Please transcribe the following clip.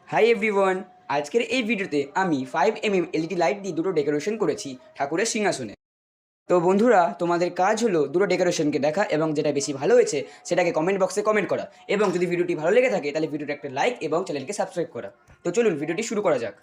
Hi everyone, আজকের এই ভিডিওতে আমি 5 mm এলইডি লাইট দিয়ে দুটো ডেকোরেশন করেছি ঠাকুরের সিংহাসনে। তো বন্ধুরা, তোমাদের কাজ হলো দুটো ডেকোরেশনকে দেখা এবং যেটা বেশি ভালো হয়েছে সেটাকে কমেন্ট বক্সে কমেন্ট করা, এবং যদি ভিডিওটি ভালো লেগে থাকে তাহলে ভিডিওটা একটা লাইক এবং চ্যানেলকে সাবস্ক্রাইব করা। তো চলুন ভিডিওটি শুরু করা যাক।